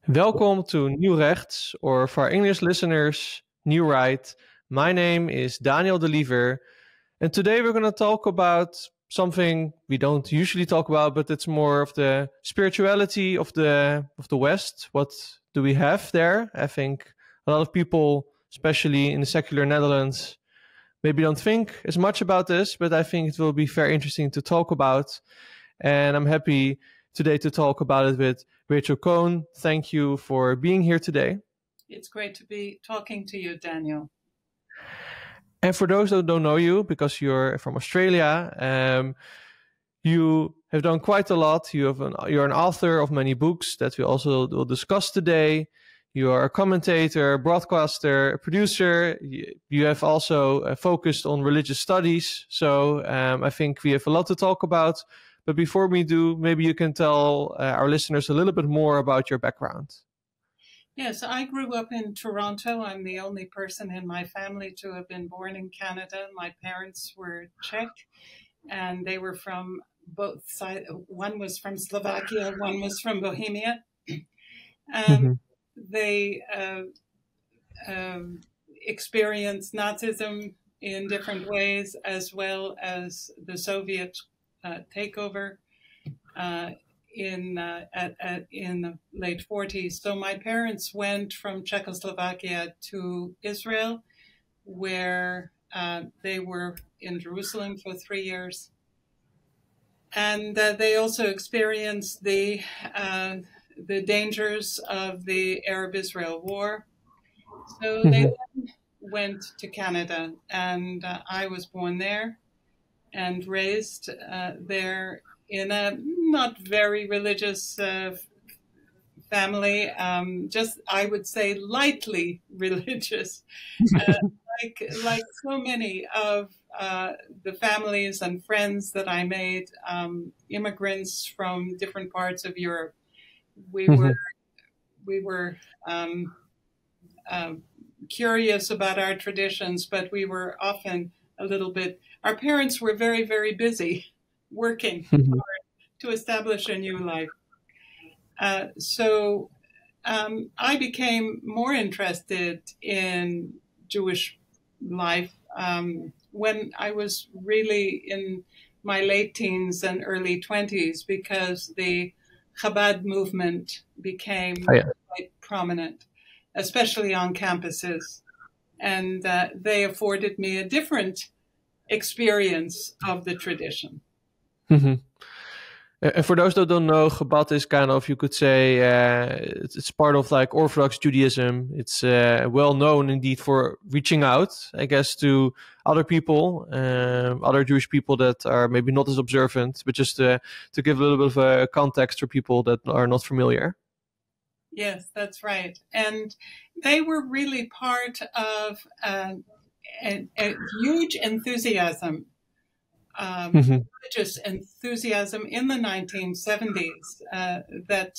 Welcome to New Rechts, or for our English listeners, New Right. My name is Daniel de Liever, and today we're going to talk about something we don't usually talk about, but it's more of the spirituality of the West. What do we have there? I think a lot of people, especially in the secular Netherlands, maybe don't think as much about this, but I think it will be very interesting to talk about. And I'm happy today to talk about it with Rachel Cohn. Thank you for being here today. It's great to be talking to you, Daniel. And for those that don't know you, because you're from Australia, you have done quite a lot. You're an author of many books that we also will discuss today. You are a commentator, broadcaster, a producer. You have also focused on religious studies. So I think we have a lot to talk about. But before we do, maybe you can tell our listeners a little bit more about your background. Yes, I grew up in Toronto. I'm the only person in my family to have been born in Canada. My parents were Czech, and they were from both sides. One was from Slovakia, one was from Bohemia. They experienced Nazism in different ways, as well as the Soviet takeover in the late 40s. So my parents went from Czechoslovakia to Israel, where they were in Jerusalem for 3 years. And they also experienced the dangers of the Arab-Israel War. So they then went to Canada, and I was born there and raised there in a not very religious family, just I would say lightly religious, like so many of the families and friends that I made, immigrants from different parts of Europe. We were curious about our traditions, but we were often a little bit. Our parents were very, very busy working hard to establish a new life. So I became more interested in Jewish life when I was really in my late teens and early 20s, because the Chabad movement became quite prominent, especially on campuses. And they afforded me a different experience of the tradition. And for those that don't know, Chabad is kind of, you could say, it's part of like Orthodox Judaism. It's well known indeed for reaching out, I guess, to other people, other Jewish people that are maybe not as observant, but just to give a little bit of a context for people that are not familiar. Yes, that's right. And they were really part of a huge enthusiasm, religious enthusiasm in the 1970s, that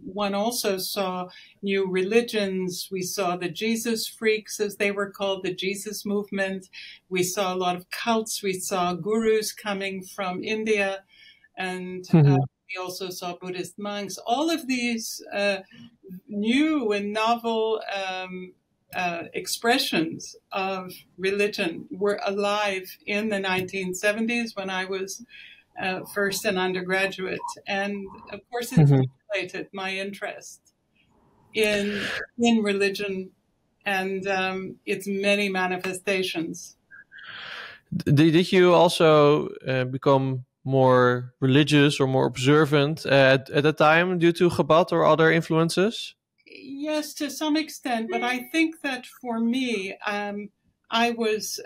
one also saw new religions. We saw the Jesus freaks, as they were called, the Jesus movement. We saw a lot of cults. We saw gurus coming from India, and we also saw Buddhist monks. All of these new and novel expressions of religion were alive in the 1970s when I was first an undergraduate. And of course, it stimulated my interest in religion and its many manifestations. Did you also become more religious or more observant at that time due to Chabad or other influences? Yes, to some extent, but I think that for me, I was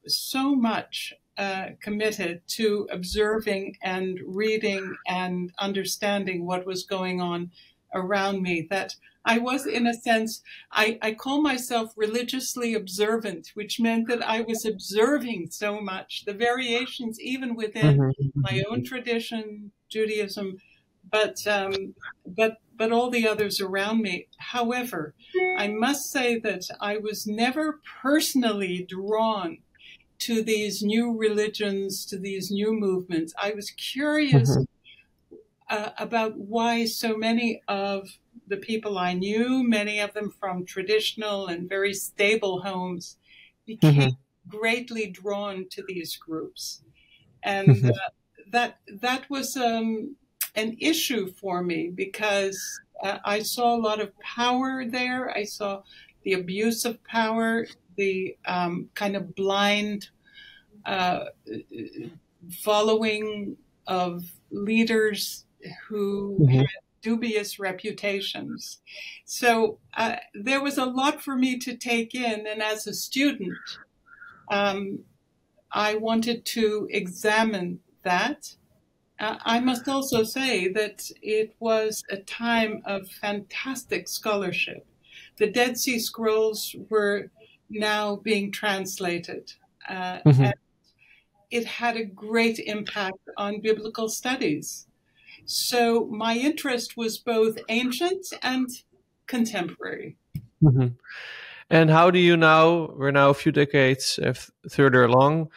so much committed to observing and reading and understanding what was going on around me that I was, in a sense, I call myself religiously observant, which meant that I was observing so much, the variations even within my own tradition, Judaism, but all the others around me. However, I must say that I was never personally drawn to these new religions, to these new movements. I was curious about why so many of the people I knew, many of them from traditional and very stable homes, became greatly drawn to these groups. And that was an issue for me because I saw a lot of power there. I saw the abuse of power, the kind of blind following of leaders who had dubious reputations. So there was a lot for me to take in. And as a student, I wanted to examine that. I must also say that it was a time of fantastic scholarship. The Dead Sea Scrolls were now being translated, and it had a great impact on biblical studies. So my interest was both ancient and contemporary. And how do you now, we're now a few decades further along,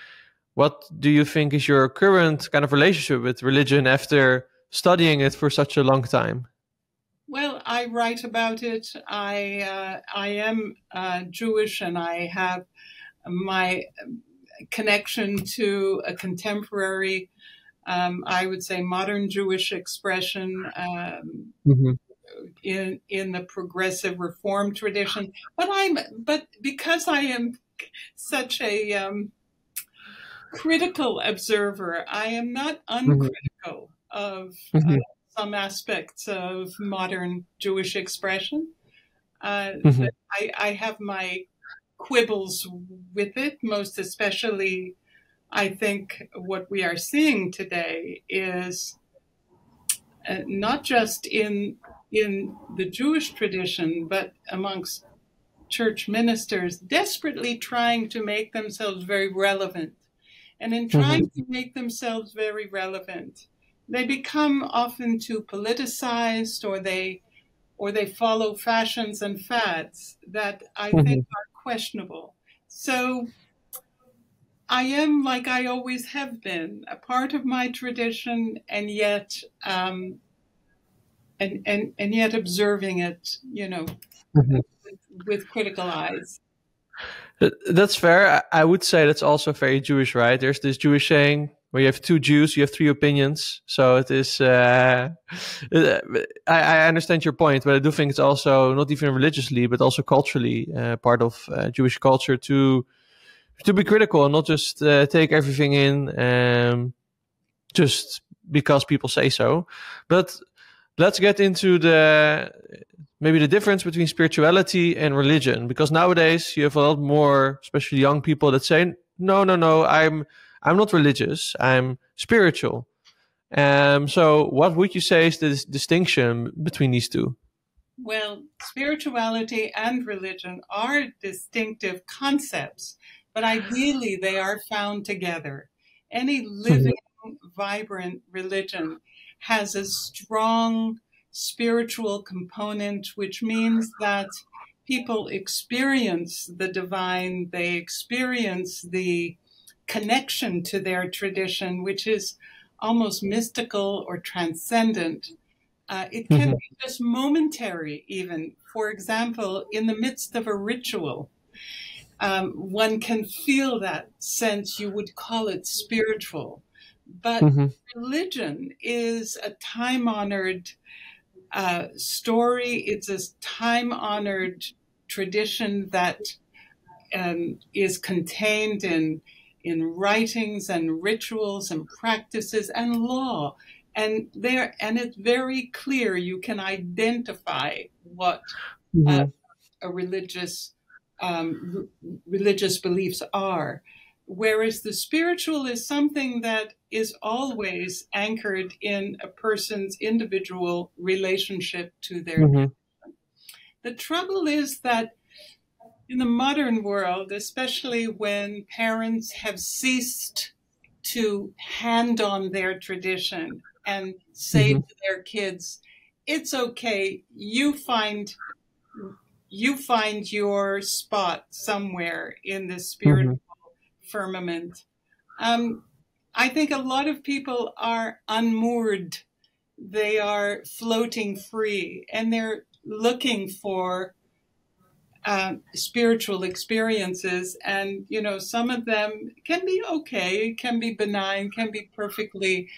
what do you think is your current kind of relationship with religion after studying it for such a long time? Well, I write about it. I am Jewish, and I have my connection to a contemporary, I would say, modern Jewish expression in the progressive Reform tradition. But because I am such a critical observer, I am not uncritical of some aspects of modern Jewish expression. I have my quibbles with it, most especially. I think what we are seeing today is not just in the Jewish tradition, but amongst church ministers desperately trying to make themselves very relevant. And in trying to make themselves very relevant, they become often too politicized, or they follow fashions and fads that I think are questionable. So I am, like I always have been, a part of my tradition, and yet and yet observing it, with critical eyes. That's fair. I would say that's also very Jewish, right? There's this Jewish saying where you have two Jews, you have three opinions. So it is. I understand your point, but I do think it's also not even religiously, but also culturally part of Jewish culture to be critical and not just take everything in just because people say so. But let's get into maybe the difference between spirituality and religion, because nowadays you have a lot more, especially young people, that say, no, I'm not religious, I'm spiritual. So what would you say is the distinction between these two? Well, spirituality and religion are distinctive concepts, but ideally they are found together. Any living, vibrant religion has a strong spiritual component, which means that people experience the divine, they experience the connection to their tradition, which is almost mystical or transcendent. It can be just momentary, even. For example, in the midst of a ritual, one can feel that sense. You would call it spiritual. But religion is a time-honored story. It's a time-honored tradition that is contained in writings and rituals and practices and law. And it's very clear. You can identify what a religious beliefs are. Whereas the spiritual is something that is always anchored in a person's individual relationship to their tradition. The trouble is that in the modern world, especially when parents have ceased to hand on their tradition and say to their kids, it's okay, you find your spot somewhere in the spiritual firmament. I think a lot of people are unmoored. They are floating free, and they're looking for spiritual experiences, and some of them can be okay, can be benign, can be perfectly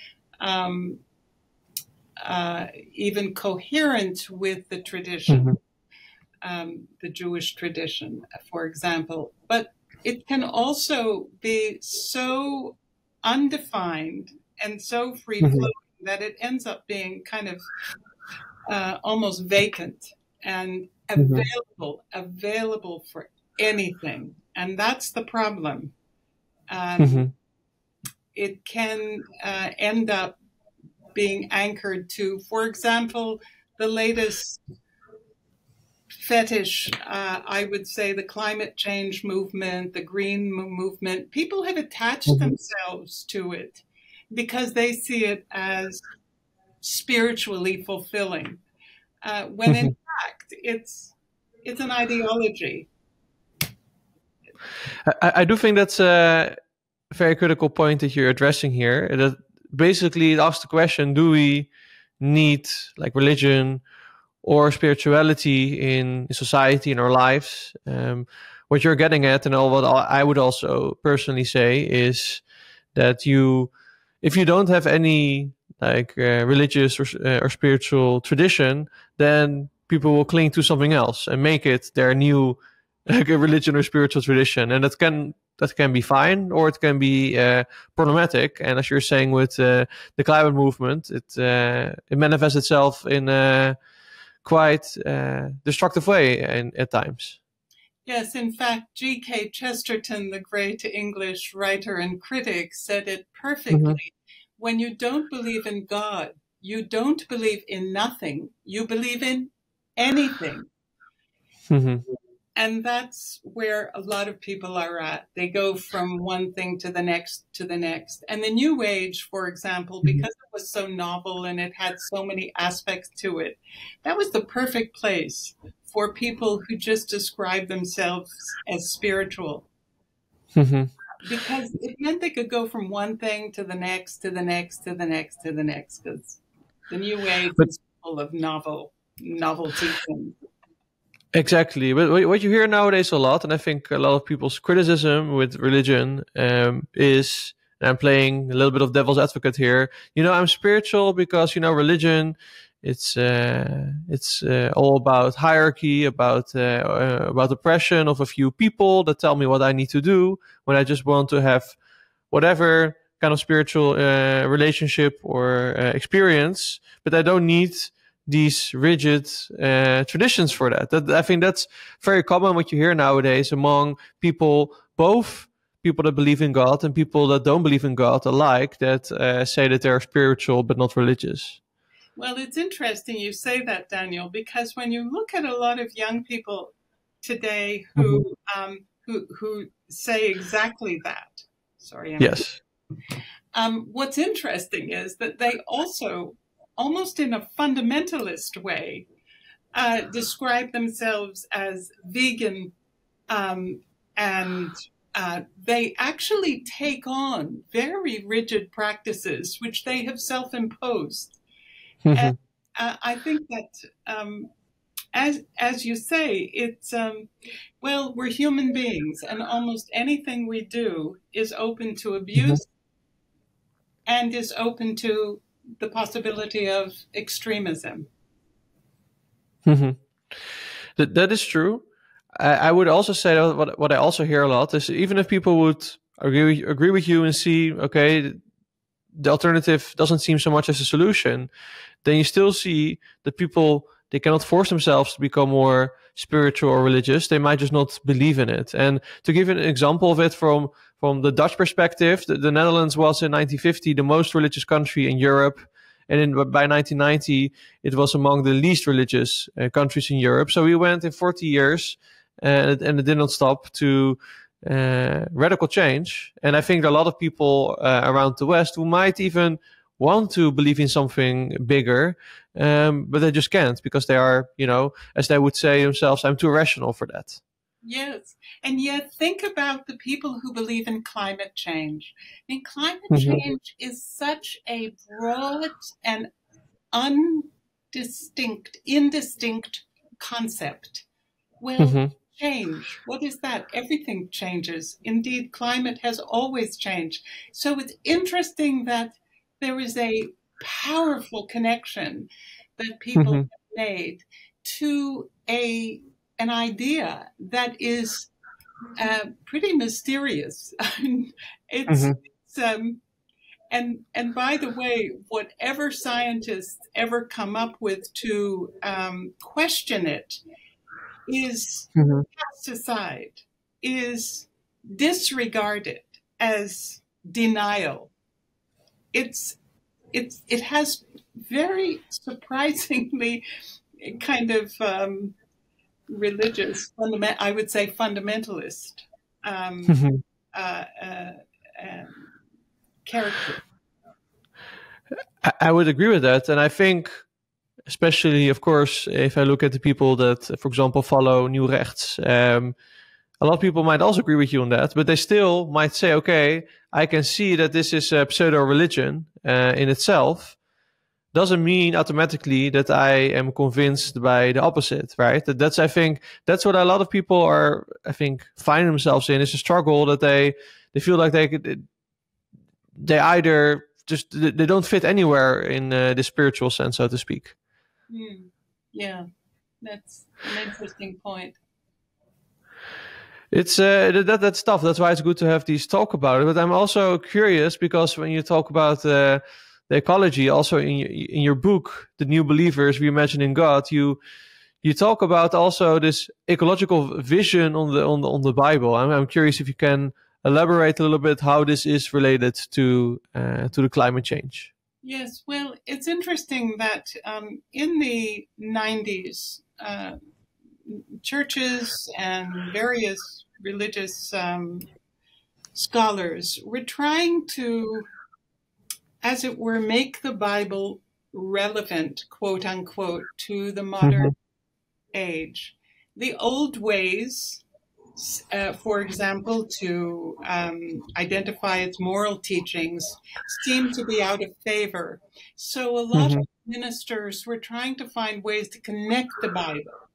even coherent with the tradition, the Jewish tradition, for example. But it can also be so undefined and so free-flowing that it ends up being kind of almost vacant and available for anything. And that's the problem. It can end up being anchored to, for example, the latest fetish, I would say the climate change movement, the green movement. People have attached themselves to it because they see it as spiritually fulfilling, when in fact it's an ideology. I do think that's a very critical point that you're addressing here. That basically it asks the question: do we need like religion or spirituality in society, in our lives? What you're getting at, and what I would also personally say, is that if you don't have any like religious or spiritual tradition, then people will cling to something else and make it their new like a religion or spiritual tradition, and that can be fine, or it can be problematic. And as you're saying with the climate movement, it manifests itself in a quite destructive way at times. Yes, in fact, G.K. Chesterton, the great English writer and critic, said it perfectly. When you don't believe in God, you don't believe in nothing. You believe in anything. And that's where a lot of people are at. They go from one thing to the next to the next. And the New Age, for example, because it was so novel and it had so many aspects to it, that was the perfect place for people who just describe themselves as spiritual. Because it meant they could go from one thing to the next, to the next, to the next, to the next, because the New Age is full of novelty things. Exactly. But what you hear nowadays a lot, and I think a lot of people's criticism with religion is, and I'm playing a little bit of devil's advocate here, I'm spiritual because, religion, it's all about hierarchy, about oppression of a few people that tell me what I need to do, when I just want to have whatever kind of spiritual relationship or experience, but I don't need these rigid traditions for that. I think that's very common what you hear nowadays among people, both people that believe in God and people that don't believe in God alike, that say that they're spiritual but not religious. Well, it's interesting you say that, Daniel, because when you look at a lot of young people today who say exactly that. Sorry. Yes. What's interesting is that they also, almost in a fundamentalist way, describe themselves as vegan, and they actually take on very rigid practices which they have self-imposed. And I think that, as you say, it's, well, we're human beings, and almost anything we do is open to abuse and is open to the possibility of extremism. That is true. I would also say that what I also hear a lot is, even if people would agree with you and see, okay, the alternative doesn't seem so much as a solution, then you still see that people, they cannot force themselves to become more spiritual or religious. They might just not believe in it. And to give an example of it from the Dutch perspective, the Netherlands was in 1950 the most religious country in Europe. And by 1990, it was among the least religious countries in Europe. So we went in 40 years, and it did not stop to radical change. And I think there are a lot of people around the West who might even want to believe in something bigger, but they just can't, because they are, as they would say themselves, I'm too irrational for that. Yes. And yet think about the people who believe in climate change. I mean, climate change is such a broad and indistinct concept. Well, Mm-hmm. change. What is that? Everything changes. Indeed, climate has always changed. So it's interesting that there is a powerful connection that people Mm-hmm. have made to an idea that is pretty mysterious. it's, Mm-hmm. it's and by the way, whatever scientists ever come up with to question it is Mm-hmm. cast aside, is disregarded as denial. It has very surprisingly kind of religious, I would say fundamentalist um, Mm-hmm. uh, uh, um, character. I would agree with that, and I think, especially, of course, if I look at the people that, for example, follow New Rechts, a lot of people might also agree with you on that, but they still might say, okay, I can see that this is a pseudo religion in itself. Doesn't mean automatically that I am convinced by the opposite, right? That's, I think, that's what a lot of people are, I think, find themselves in, is a struggle that they feel like they either just they don't fit anywhere in the spiritual sense, so to speak. Yeah, that's an interesting point. It's that's tough. That's why it's good to have these talk about it. But I'm also curious because when you talk about the ecology, also in your book, "The New Believers Reimagining God," you talk about also this ecological vision on the Bible. I'm curious if you can elaborate a little bit how this is related to the climate change. Yes, well, it's interesting that in the 90s, churches and various religious scholars were trying to, as it were, make the Bible relevant, quote unquote, to the modern age. The old ways, for example, to identify its moral teachings, seem to be out of favor. So a lot of Mm-hmm. ministers were trying to find ways to connect the Bible.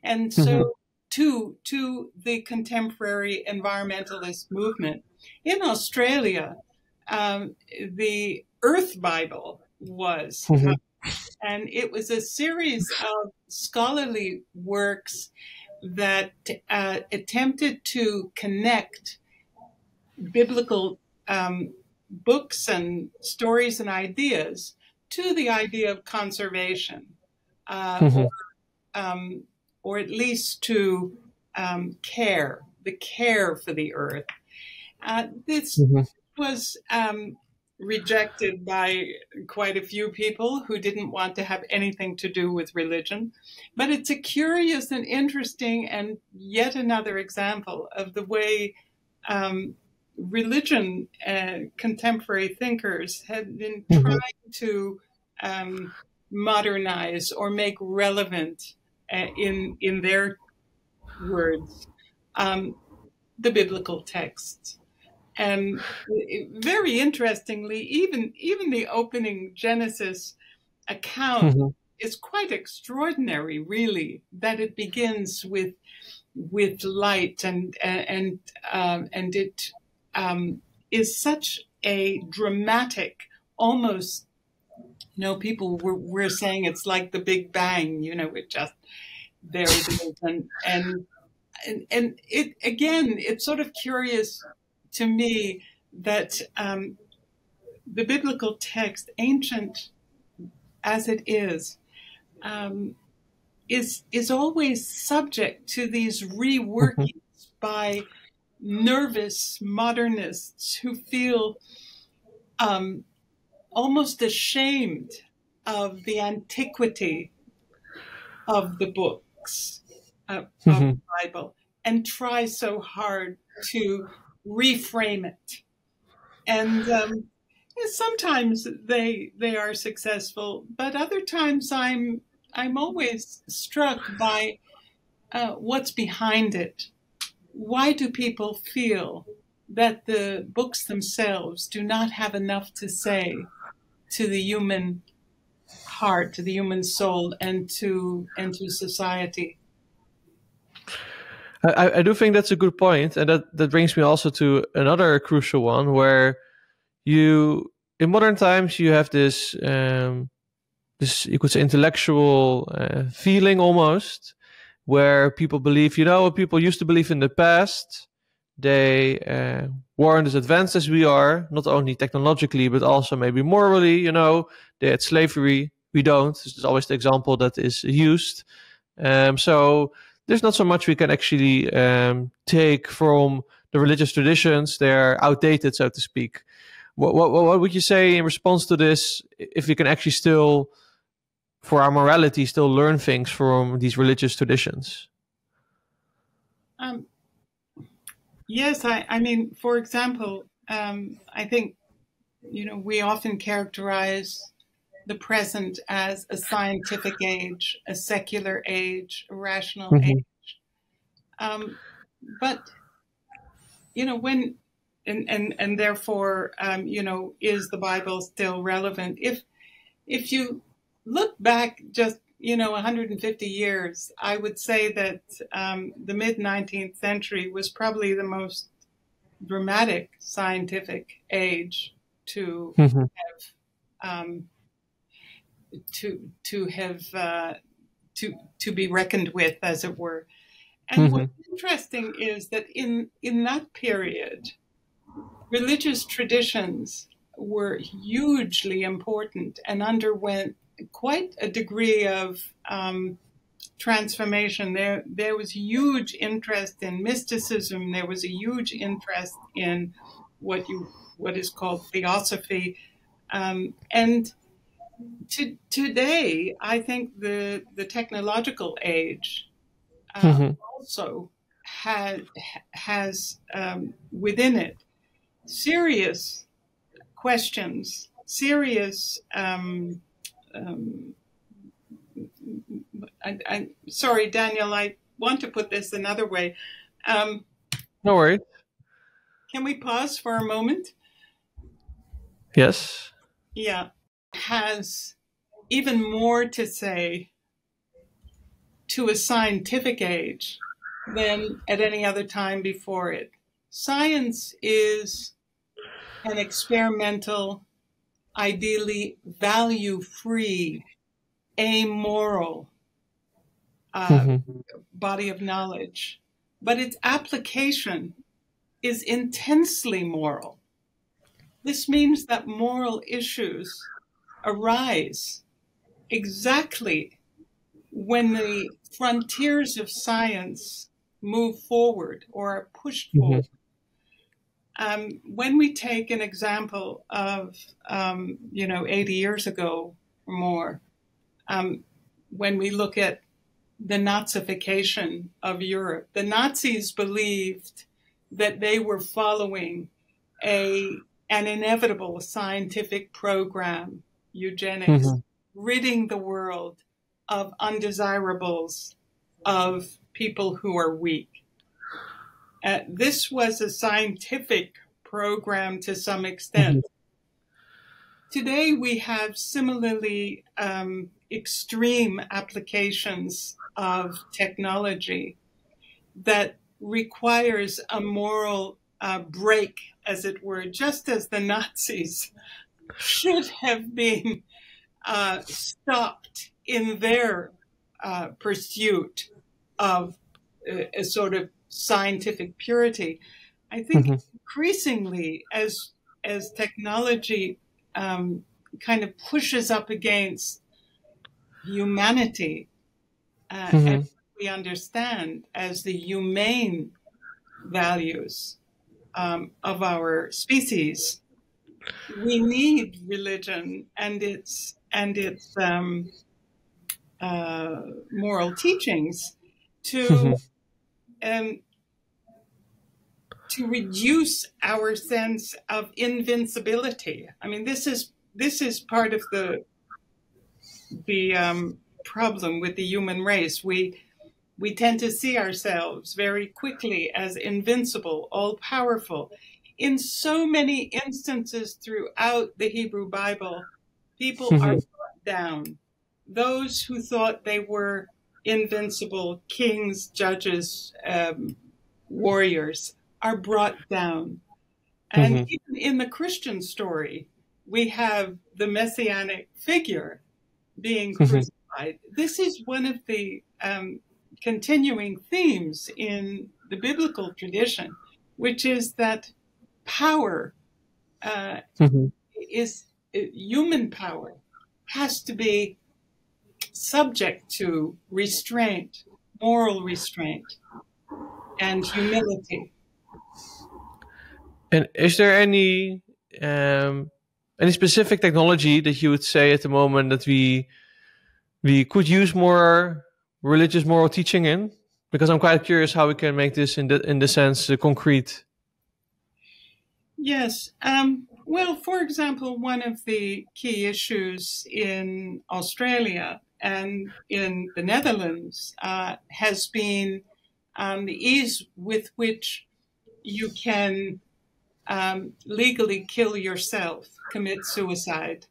And Mm-hmm. so to the contemporary environmentalist movement. In Australia, the Earth Bible was Mm-hmm. published, and it was a series of scholarly works that attempted to connect biblical books and stories and ideas to the idea of conservation, Mm-hmm. or at least to the care for the earth. This Mm-hmm. was rejected by quite a few people who didn't want to have anything to do with religion. But it's a curious and interesting and yet another example of the way religion and contemporary thinkers have been Mm-hmm. trying to modernize or make relevant in their words the biblical texts. And very interestingly, even the opening Genesis account Mm-hmm. is quite extraordinary, really, that it begins with light and it is such a dramatic, almost, people were saying it's like the Big Bang, it just, there it is. And it, again, it's sort of curious to me that the biblical text, ancient as it um, is always subject to these reworkings by nervous modernists who feel almost ashamed of the antiquity of the books of Mm-hmm. the Bible and try so hard to reframe it. And sometimes they are successful, but other times I'm always struck by what's behind it. Why do people feel that the books themselves do not have enough to say to the human heart, to the human soul, and to society. I do think that's a good point, and that brings me also to another crucial one, where you in modern times you have this this, you could say, intellectual feeling almost, where people believe, people used to believe in the past. They weren't as advanced as we are, not only technologically, but also maybe morally. They had slavery. We don't. This is always the example that is used. So there's not so much we can actually take from the religious traditions. They're outdated, so to speak. What would you say in response to this, if we can actually still, for our morality, still learn things from these religious traditions? Yes, I mean, for example, I think, we often characterize the present as a scientific age, a secular age, a rational age. But, when, and therefore, is the Bible still relevant? If you look back just, 150 years, I would say that the mid-19th century was probably the most dramatic scientific age to have to be reckoned with, as it were. And what's interesting is that in that period, religious traditions were hugely important and underwent quite a degree of transformation. There was huge interest in mysticism. There was a huge interest in what is called theosophy. And today, I think the technological age also has within it serious questions, serious. Sorry, Daniel, I want to put this another way. No worries. Can we pause for a moment? Yes. Yeah. Has even more to say to a scientific age than at any other time before it. Science is an experimental, ideally value-free, amoral body of knowledge, but its application is intensely moral. This means that moral issues arise exactly when the frontiers of science move forward or are pushed forward. When we take an example of, 80 years ago or more, when we look at the Nazification of Europe, the Nazis believed that they were following an inevitable scientific program, eugenics, ridding the world of undesirables, of people who are weak. This was a scientific program to some extent. Today, we have similarly extreme applications of technology that requires a moral break, as it were, just as the Nazis should have been stopped in their pursuit of a sort of scientific purity. I think increasingly, as technology kind of pushes up against humanity, and we understand as the humane values of our species, we need religion and its moral teachings to reduce our sense of invincibility. I mean, this is part of the problem with the human race. We tend to see ourselves very quickly as invincible, all-powerful. In so many instances throughout the Hebrew Bible, people are down. Those who thought they were invincible kings, judges, warriors are brought down. And even in the Christian story, we have the messianic figure being crucified. This is one of the continuing themes in the biblical tradition, which is that power is human power has to be subject to restraint, moral restraint, and humility. And is there any specific technology that you would say at the moment that we could use more religious moral teaching in? Because I'm quite curious how we can make this in the sense concrete. Yes. Well, for example, one of the key issues in Australia and in the Netherlands has been the ease with which you can legally kill yourself, commit suicide,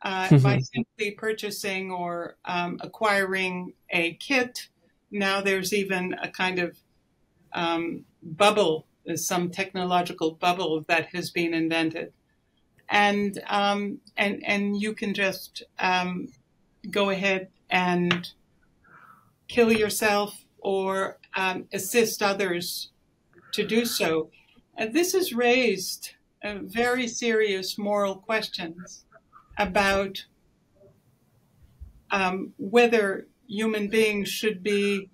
by simply purchasing or acquiring a kit. Now there's even a kind of bubble, some technological bubble that has been invented. And you can just go ahead and kill yourself or assist others to do so. And this has raised very serious moral questions about whether human beings should be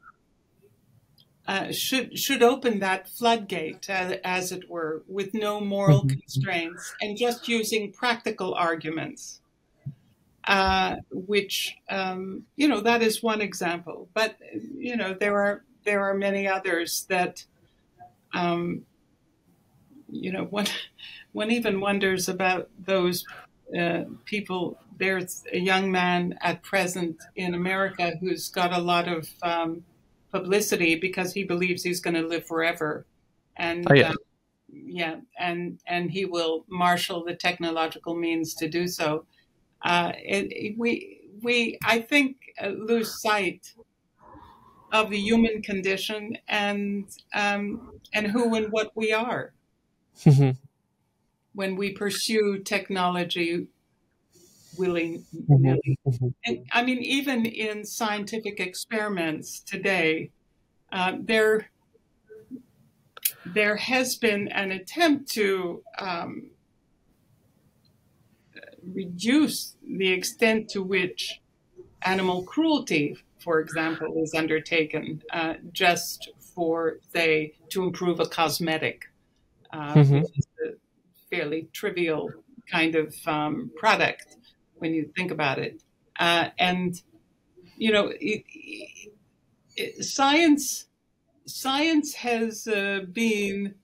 should open that floodgate, as it were, with no moral constraints and just using practical arguments, which that is one example. But there are many others that one even wonders about those people. There's a young man at present in America who's got a lot of publicity because he believes he's going to live forever, and and he will marshal the technological means to do so. We I think lose sight of the human condition and who and what we are when we pursue technology willy-nilly. And I mean, even in scientific experiments today, there has been an attempt to reduce the extent to which animal cruelty, for example, is undertaken just for, say, to improve a cosmetic, which is a fairly trivial kind of product when you think about it. And, science has been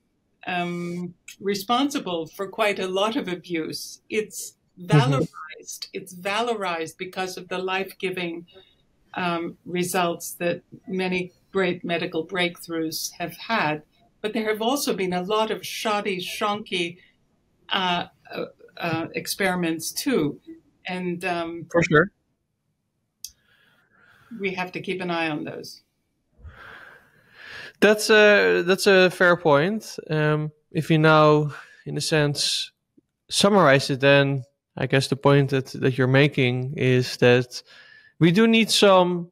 responsible for quite a lot of abuse. It's valorized. It's valorized because of the life-giving results that many great medical breakthroughs have had. But there have also been a lot of shoddy, shonky experiments too. And for sure, we have to keep an eye on those. That's a fair point. If you now, in a sense, summarize it, then I guess the point that you're making is that we do need some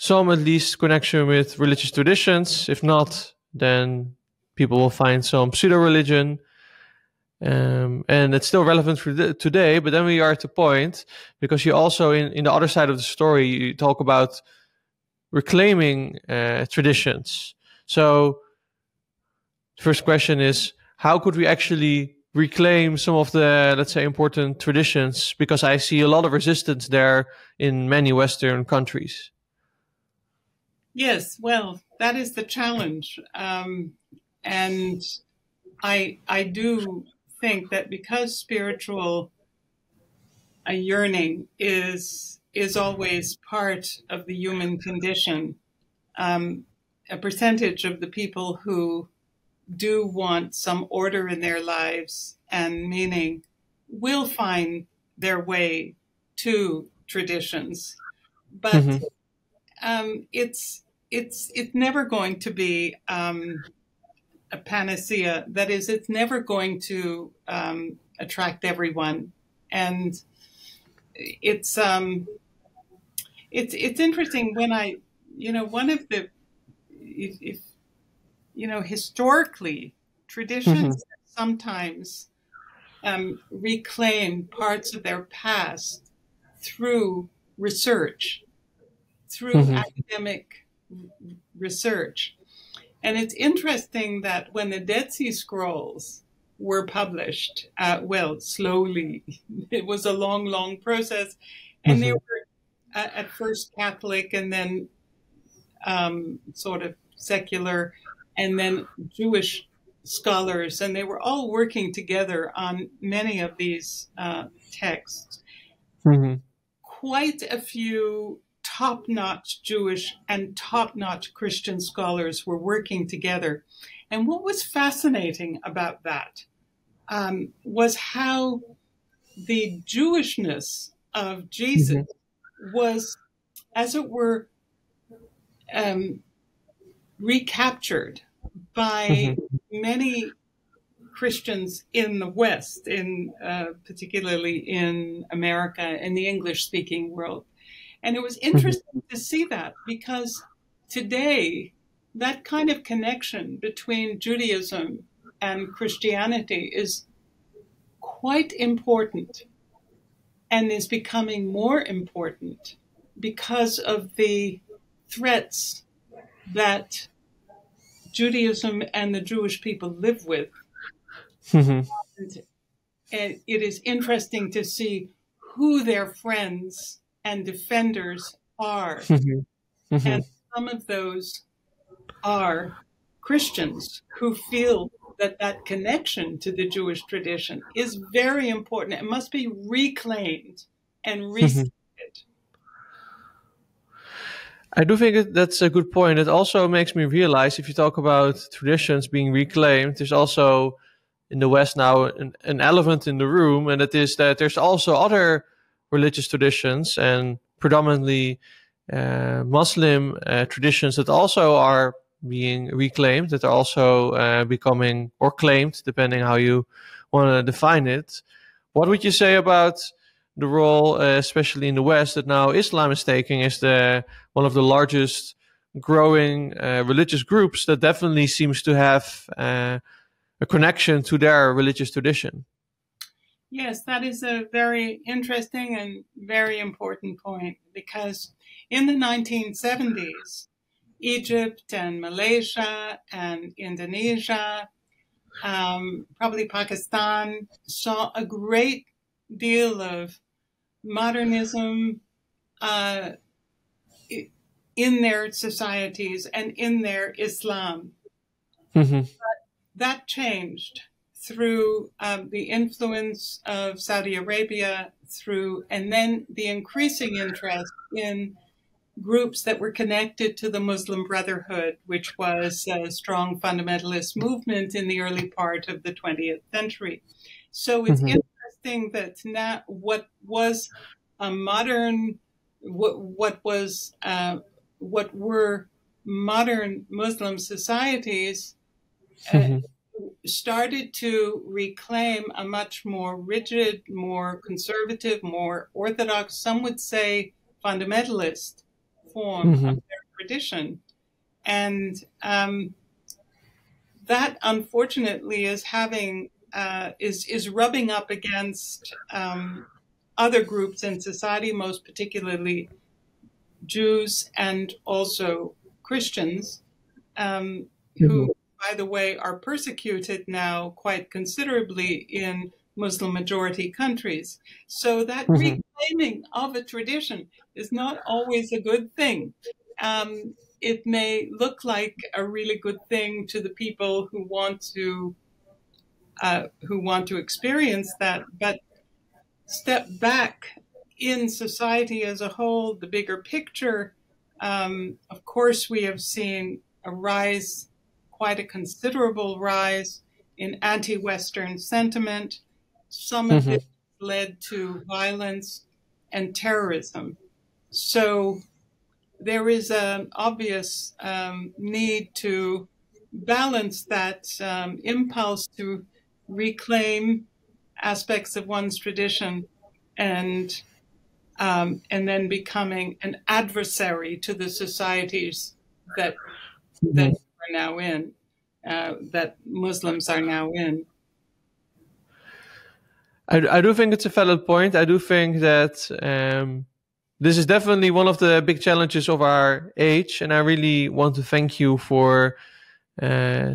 at least connection with religious traditions. If not, then people will find some pseudo-religion. And it's still relevant for today, but then we are at the point, because you also, in the other side of the story, you talk about reclaiming traditions. So the first question is, how could we actually reclaim some of the, let's say, important traditions? Because I see a lot of resistance there in many Western countries. Yes, well, that is the challenge. And I do think that because spiritual yearning is always part of the human condition, a percentage of the people who do want some order in their lives and meaning will find their way two traditions, but Mm-hmm. it's never going to be a panacea. That is, it's never going to attract everyone, and it's it's interesting when one of the if historically Mm-hmm. traditions sometimes reclaim parts of their past through research, through Mm-hmm. academic research. And it's interesting that when the Dead Sea Scrolls were published, well, slowly, it was a long, long process, and they Mm-hmm. were at first Catholic and then sort of secular, and then Jewish scholars, and they were all working together on many of these texts. Mm-hmm. Quite a few top-notch Jewish and top-notch Christian scholars were working together. And what was fascinating about that was how the Jewishness of Jesus Mm-hmm. was, as it were, um, recaptured by Mm-hmm. many Christians in the West, in particularly in America, in the English-speaking world. And it was interesting to see that because today, that kind of connection between Judaism and Christianity is quite important and is becoming more important because of the threats that Judaism and the Jewish people live with. Mm-hmm. And it is interesting to see who their friends and defenders are. Mm-hmm. And some of those are Christians who feel that that connection to the Jewish tradition is very important. It must be reclaimed and Mm-hmm. restated. I do think that's a good point. It also makes me realize if you talk about traditions being reclaimed, there's also in the West now an elephant in the room, and it is that there's also other religious traditions and predominantly Muslim traditions that also are being reclaimed, that are also becoming or claimed, depending how you want to define it. What would you say about the role, especially in the West, that now Islam is taking as the one of the largest growing religious groups that definitely seems to have a connection to their religious tradition? Yes, that is a very interesting and very important point because in the 1970s, Egypt and Malaysia and Indonesia, probably Pakistan, saw a great deal of modernism uh, in their societies and in their Islam. Mm-hmm. That changed through the influence of Saudi Arabia, and then the increasing interest in groups that were connected to the Muslim Brotherhood, which was a strong fundamentalist movement in the early part of the 20th century. So it's Mm-hmm. interesting that now what was a modern, what was what were modern Muslim societies uh, Mm-hmm. started to reclaim a much more rigid, more conservative, more orthodox, some would say fundamentalist form of Mm-hmm. their tradition. And that unfortunately is having is rubbing up against other groups in society, most particularly Jews and also Christians, Mm-hmm. who, by the way, are persecuted now quite considerably in Muslim majority countries. So that Mm-hmm. reclaiming of a tradition is not always a good thing. It may look like a really good thing to the people who want to experience that, but step back in society as a whole, the bigger picture. Of course, we have seen a rise, quite a considerable rise in anti-Western sentiment. Some of Mm-hmm. this led to violence and terrorism. So there is an obvious need to balance that impulse to reclaim aspects of one's tradition and then becoming an adversary to the societies that Mhm. are now in, that Muslims are now in. I do think it's a valid point. I do think that this is definitely one of the big challenges of our age, and I really want to thank you for uh,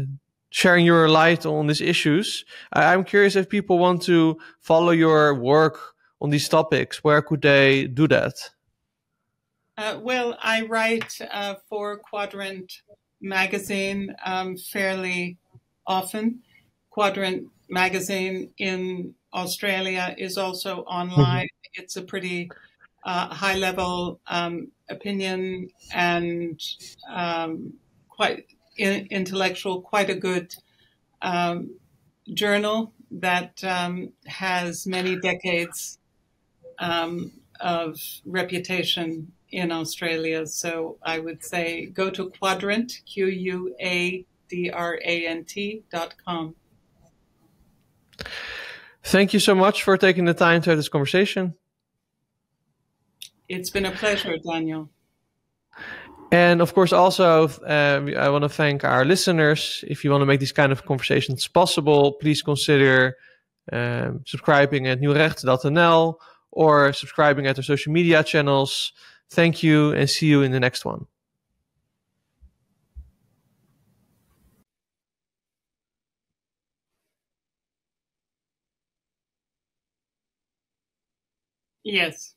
sharing your light on these issues. I'm curious if people want to follow your work on these topics, where could they do that? Well, I write for Quadrant magazine fairly often. Quadrant magazine in Australia is also Mhm. online. It's a pretty high level opinion and quite intellectual, quite a good journal that has many decades of reputation in Australia. So I would say go to Quadrant, QUADRANT.com. Thank you so much for taking the time to have this conversation. It's been a pleasure, Daniel. And of course, also, I want to thank our listeners. If you want to make these kind of conversations possible, please consider subscribing at nieuwrecht.nl or subscribing at our social media channels. Thank you and see you in the next one. Yes.